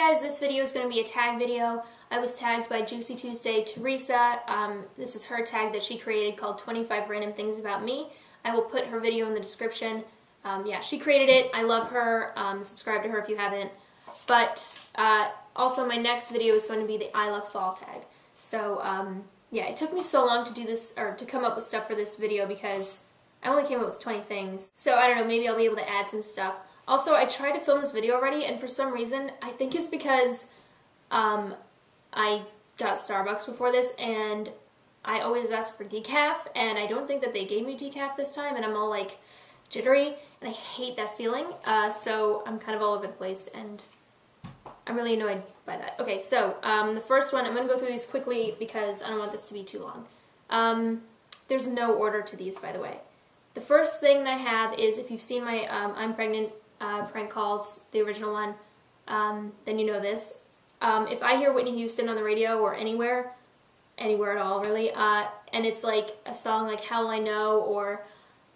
guys, this video is going to be a tag video. I was tagged by Juicy Tuesday Teresa. This is her tag that she created called 25 Random Things About Me. I will put her video in the description. Yeah, she created it. I love her. Subscribe to her if you haven't. But also my next video is going to be the I Love Fall tag. So yeah, it took me so long to do this, or to come up with stuff for this video because I only came up with 20 things. So I don't know, maybe I'll be able to add some stuff. Also, I tried to film this video already, and for some reason, I think it's because I got Starbucks before this, and I always ask for decaf, and I don't think that they gave me decaf this time, and I'm all like jittery, and I hate that feeling, so I'm kind of all over the place, and I'm really annoyed by that. Okay, so the first one, I'm going to go through these quickly because I don't want this to be too long. There's no order to these, by the way. The first thing that I have is, if you've seen my I'm Pregnant prank calls, the original one, then you know this. If I hear Whitney Houston on the radio or anywhere at all really, and it's like a song like How Will I Know or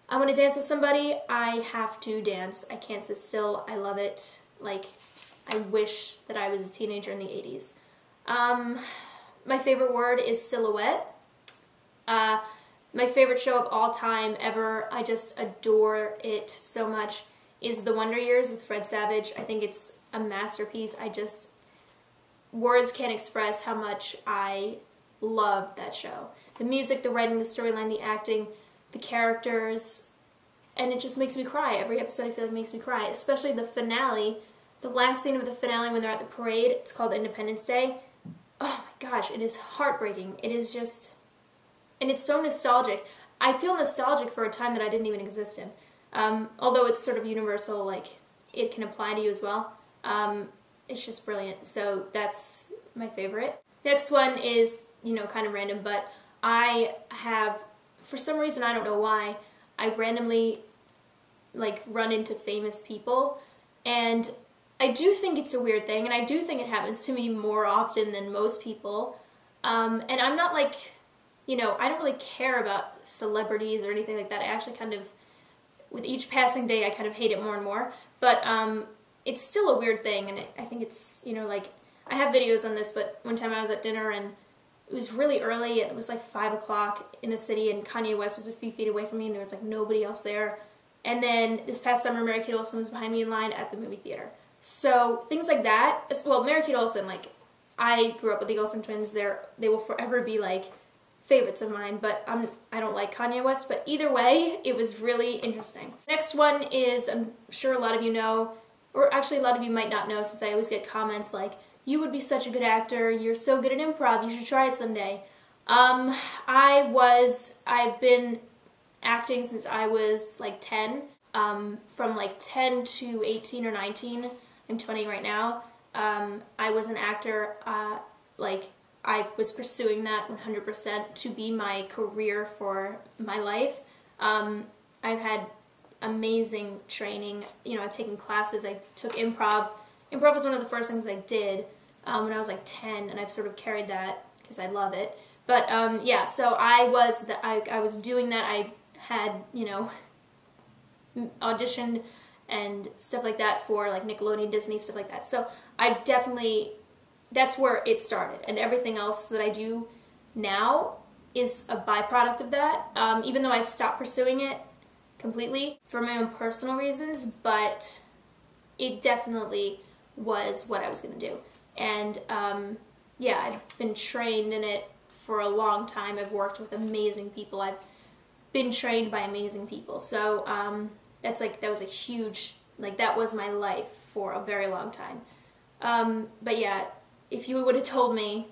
I Want to Dance with Somebody, I have to dance. I can't sit still. I love it. Like, I wish that I was a teenager in the 80s. My favorite word is silhouette. My favorite show of all time ever, I just adore it so much, is The Wonder Years with Fred Savage. I think it's a masterpiece. Words can't express how much I love that show. The music, the writing, the storyline, the acting, the characters, and it just makes me cry. Every episode I feel like makes me cry, especially the finale, the last scene of the finale when they're at the parade. It's called Independence Day. Oh my gosh, it is heartbreaking. It is just, and it's so nostalgic. I feel nostalgic for a time that I didn't even exist in. Although it's sort of universal, like, it can apply to you as well. It's just brilliant. So that's my favorite. Next one is, you know, kind of random, but I have, for some reason, I don't know why, I randomly, like, run into famous people, and I do think it's a weird thing, and I do think it happens to me more often than most people, and I'm not like, you know, I don't really care about celebrities or anything like that. I actually kind of, with each passing day, I kind of hate it more and more, but it's still a weird thing, and I think it's, you know, like, I have videos on this, but one time I was at dinner, and it was really early, and it was like 5 o'clock in the city, and Kanye West was a few feet away from me, and there was like nobody else there, and then this past summer, Mary-Kate Olsen was behind me in line at the movie theater. So, things like that, well, Mary-Kate Olsen, like, I grew up with the Olsen twins, they will forever be, like, favorites of mine, but I don't like Kanye West, but either way, it was really interesting. Next one is, I'm sure a lot of you know, or actually a lot of you might not know, since I always get comments like, you would be such a good actor, you're so good at improv, you should try it someday. I've been acting since I was like 10, from like 10 to 18 or 19, I'm 20 right now. I was an actor, like, I was pursuing that 100% to be my career for my life. I've had amazing training. You know, I've taken classes. I took improv. Improv was one of the first things I did when I was like 10, and I've sort of carried that because I love it. But yeah, so I was doing that. I had, you know, auditioned and stuff like that for like Nickelodeon, Disney, stuff like that. So I definitely, that's where it started, and everything else that I do now is a byproduct of that, even though I've stopped pursuing it completely for my own personal reasons, but it definitely was what I was going to do. And yeah, I've been trained in it for a long time. I've worked with amazing people. I've been trained by amazing people. So that's like, that was a huge, like, that was my life for a very long time. But yeah, if you would have told me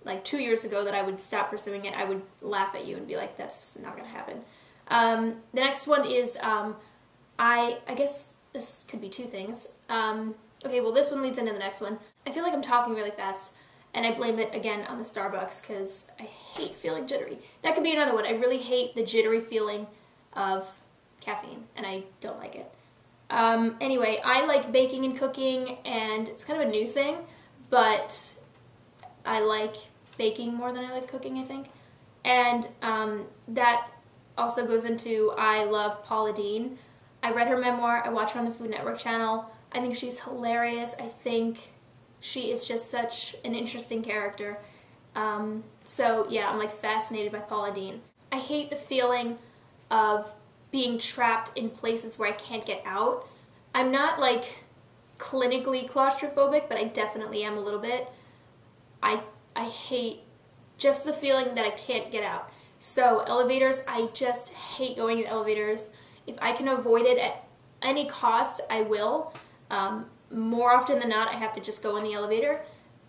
like 2 years ago that I would stop pursuing it, I would laugh at you and be like, that's not going to happen. The next one is, I guess this could be two things. Okay, well, this one leads into the next one. I feel like I'm talking really fast, and I blame it again on the Starbucks because I hate feeling jittery. That could be another one. I really hate the jittery feeling of caffeine, and I don't like it. Anyway, I like baking and cooking, and it's kind of a new thing, but I like baking more than I like cooking, I think. And that also goes into, I love Paula Deen. I read her memoir, I watch her on the Food Network channel. I think she's hilarious. I think She is just such an interesting character. So yeah, I'm like fascinated by Paula Deen. I hate the feeling of being trapped in places where I can't get out. I'm not like clinically claustrophobic, but I definitely am a little bit. I hate just the feeling that I can't get out. So elevators, I just hate going in elevators. If I can avoid it at any cost, I will. More often than not, I have to just go in the elevator,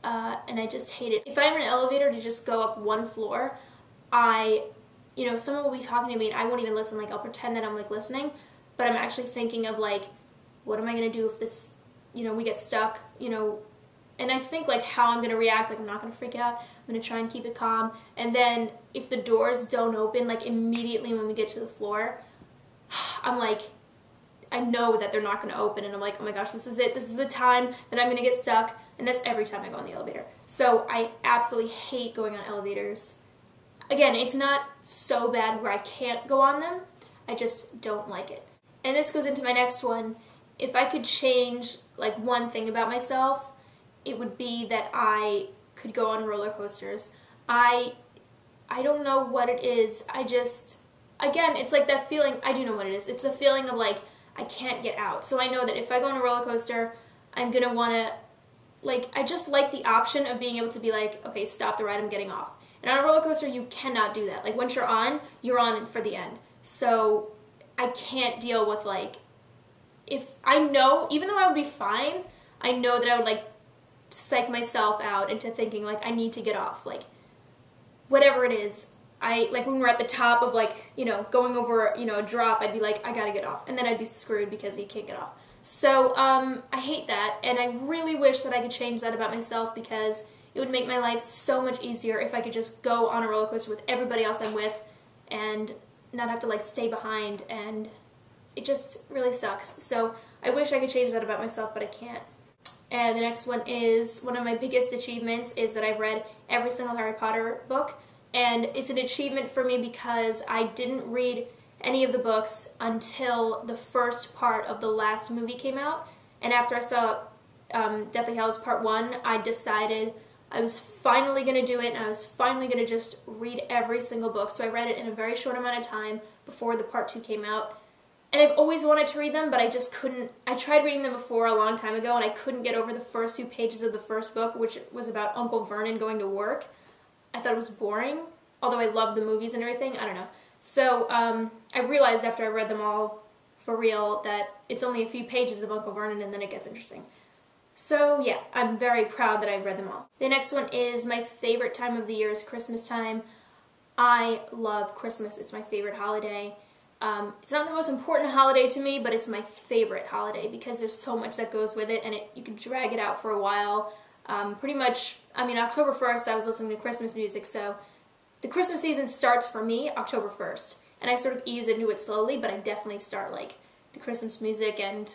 and I just hate it. If I'm in an elevator to just go up one floor, someone will be talking to me and I won't even listen. Like, I'll pretend that I'm like listening, but I'm actually thinking of like, what am I going to do if this, we get stuck, and I think like how I'm going to react. Like, I'm not going to freak out. I'm going to try and keep it calm. And then if the doors don't open, like immediately when we get to the floor, I'm like, I know that they're not going to open, and I'm like, oh my gosh, this is it. This is the time that I'm going to get stuck, and that's every time I go on the elevator. So I absolutely hate going on elevators. Again, it's not so bad where I can't go on them. I just don't like it. And this goes into my next one. If I could change like one thing about myself, it would be that I could go on roller coasters. I don't know what it is. Again, it's like that feeling. I do know what it is. It's the feeling of like, I can't get out. So I know that if I go on a roller coaster, I'm going to want to, like, I just like the option of being able to be like, okay, stop the ride, I'm getting off. And on a roller coaster, you cannot do that. Like, once you're on for the end. So I can't deal with, like, if I know, even though I would be fine, I know that I would, like, psych myself out into thinking, like, I need to get off. Like, whatever it is. Like when we're at the top of like, going over, a drop, I'd be like, I gotta get off. And then I'd be screwed because you can't get off. So, I hate that. And I really wish that I could change that about myself, because it would make my life so much easier if I could just go on a roller coaster with everybody else I'm with and not have to like stay behind. And it just really sucks. So I wish I could change that about myself, but I can't. And the next one is, one of my biggest achievements is that I've read every single Harry Potter book. And it's an achievement for me because I didn't read any of the books until the first part of the last movie came out. And after I saw Deathly Hallows Part 1, I decided I was finally going to do it, and I was finally going to just read every single book. So I read it in a very short amount of time before the Part 2 came out. And I've always wanted to read them, but I just couldn't. I tried reading them before a long time ago, and I couldn't get over the first few pages of the first book, which was about Uncle Vernon going to work. I thought it was boring, although I loved the movies and everything. I don't know. So I realized after I read them all for real that it's only a few pages of Uncle Vernon and then it gets interesting. So yeah, I'm very proud that I've read them all. The next one is my favorite time of the year is Christmas time. I love Christmas. It's my favorite holiday. It's not the most important holiday to me, but it's my favorite holiday because there's so much that goes with it, and you can drag it out for a while. Pretty much, October 1st I was listening to Christmas music, so the Christmas season starts for me October 1st, and I sort of ease into it slowly, but I definitely start like the Christmas music and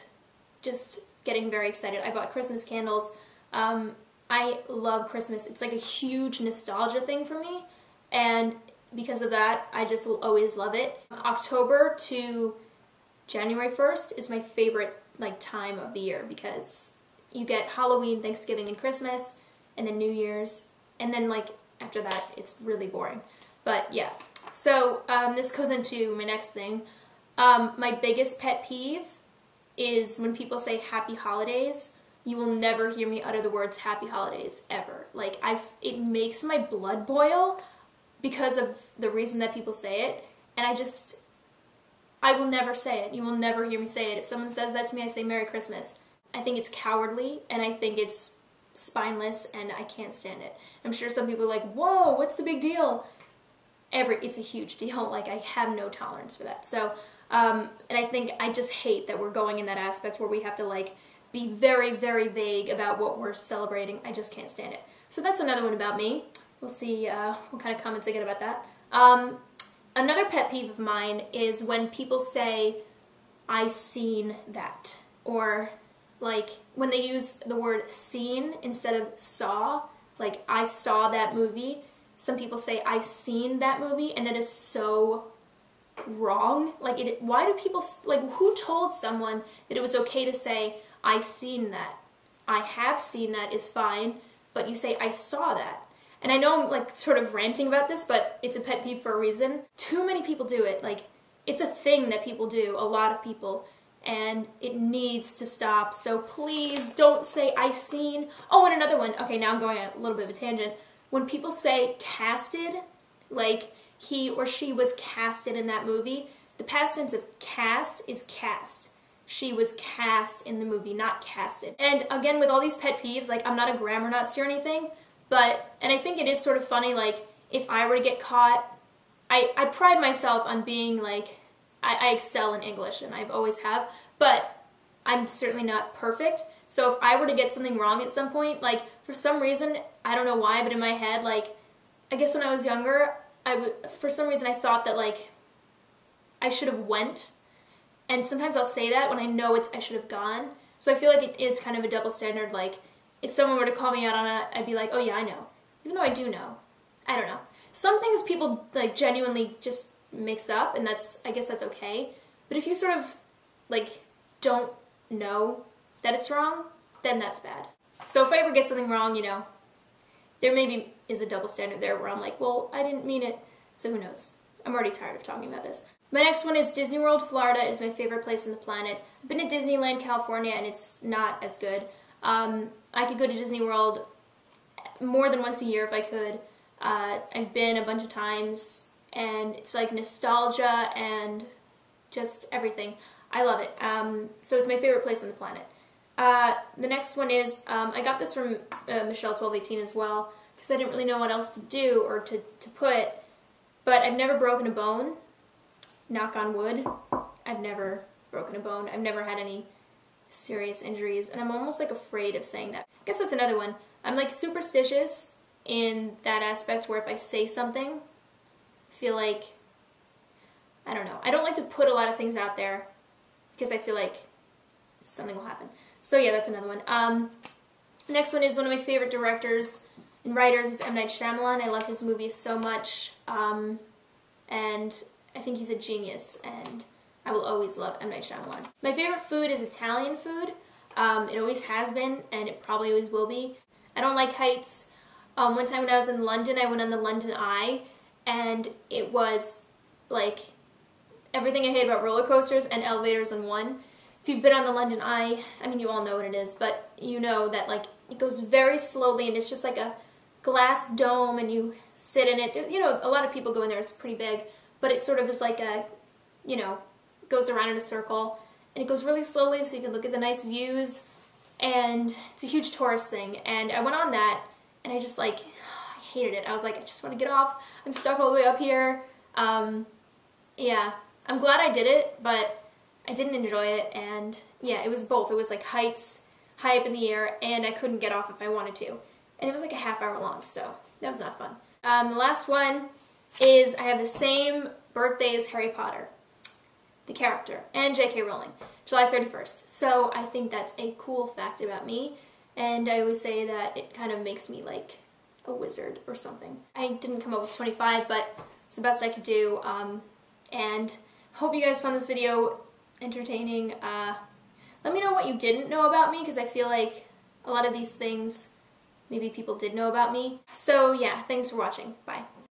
just getting very excited. I bought Christmas candles. I love Christmas. It's like a huge nostalgia thing for me, and because of that, I just will always love it. October to January 1st is my favorite time of the year because you get Halloween, Thanksgiving, and Christmas, and then New Year's, and then after that, it's really boring. But yeah, so this goes into my next thing. My biggest pet peeve is when people say Happy Holidays. You will never hear me utter the words Happy Holidays, ever. It makes my blood boil because of the reason that people say it, and I will never say it. You will never hear me say it. If someone says that to me, I say Merry Christmas. I think it's cowardly, and I think it's spineless, and I can't stand it. I'm sure some people are like, whoa, what's the big deal? It's a huge deal. I have no tolerance for that. So, and I just hate that we're going in that aspect where we have to be very, very vague about what we're celebrating. I just can't stand it. So that's another one about me. We'll see what kind of comments I get about that. Another pet peeve of mine is when people say, I seen that. Or when they use the word seen instead of saw. I saw that movie. Some people say, I seen that movie, and that is so wrong. Why do people, who told someone that it was okay to say, I seen that? I have seen that is fine, but you say I saw that. And I know I'm like sort of ranting about this, but it's a pet peeve for a reason. Too many people do it. Like, it's a thing that people do, a lot of people, and it needs to stop. So please don't say I seen. Oh, and another one. Okay, now I'm going on a little bit of a tangent. When people say casted, like he or she was casted in that movie, the past tense of cast is cast. She was cast in the movie, not casted. And again, with all these pet peeves, like, I'm not a grammar Nazi or anything, but, and I think it is sort of funny, like, if I were to get caught, I pride myself on being, like, I excel in English, and I've always have, but I'm certainly not perfect. So if I were to get something wrong at some point, like, for some reason, I don't know why, but in my head, like, I guess when I was younger, for some reason I thought that, like, I should have went, and sometimes I'll say that when I know I should have gone. So I feel like it is kind of a double standard, like, if someone were to call me out on it, I'd be like, oh yeah, I know. Even though I do know. I don't know. Some things people, like, genuinely just mix up, and I guess that's okay. But if you sort of, like, don't know that it's wrong, then that's bad. So if I ever get something wrong, you know, there maybe is a double standard there where I'm like, well, I didn't mean it, so who knows. I'm already tired of talking about this. My next one is Disney World, Florida is my favorite place on the planet. I've been to Disneyland, California, and it's not as good. I could go to Disney World more than once a year if I could. I've been a bunch of times, and it's like nostalgia and just everything. I love it. So it's my favorite place on the planet. The next one is, I got this from Michelle1218 as well, because I didn't really know what else to do or to put, but I've never broken a bone. Knock on wood. I've never broken a bone. I've never had any serious injuries, and I'm almost like afraid of saying that. I guess that's another one. I'm like superstitious in that aspect where if I say something, I feel like, I don't know. I don't like to put a lot of things out there because I feel like something will happen. So yeah, that's another one. Next one is one of my favorite directors and writers is M. Night Shyamalan. I love his movies so much, and I think he's a genius, and I will always love M. Night Shyamalan. My favorite food is Italian food. It always has been, and it probably always will be. I don't like heights. One time when I was in London, I went on the London Eye, and it was like everything I hate about roller coasters and elevators in one. If you've been on the London Eye, I mean, you all know what it is, but you know that, like, it goes very slowly, and it's just like a glass dome, and you sit in it. You know, a lot of people go in there, it's pretty big, but it sort of is like a, you know, goes around in a circle, and it goes really slowly so you can look at the nice views, and it's a huge tourist thing, and I went on that, and I just, like, I hated it. I was like, I just want to get off. I'm stuck all the way up here. Yeah, I'm glad I did it, but I didn't enjoy it, and yeah, it was both. It was like heights, high up in the air, and I couldn't get off if I wanted to. And it was like a half-hour long, so that was not fun. The last one is I have the same birthday as Harry Potter, the character, and J.K. Rowling, July 31st. So I think that's a cool fact about me, and I always say that it kind of makes me like a wizard or something. I didn't come up with 25, but it's the best I could do, and hope you guys found this video entertaining. Let me know what you didn't know about me, because I feel like a lot of these things maybe people did know about me. So yeah, thanks for watching. Bye.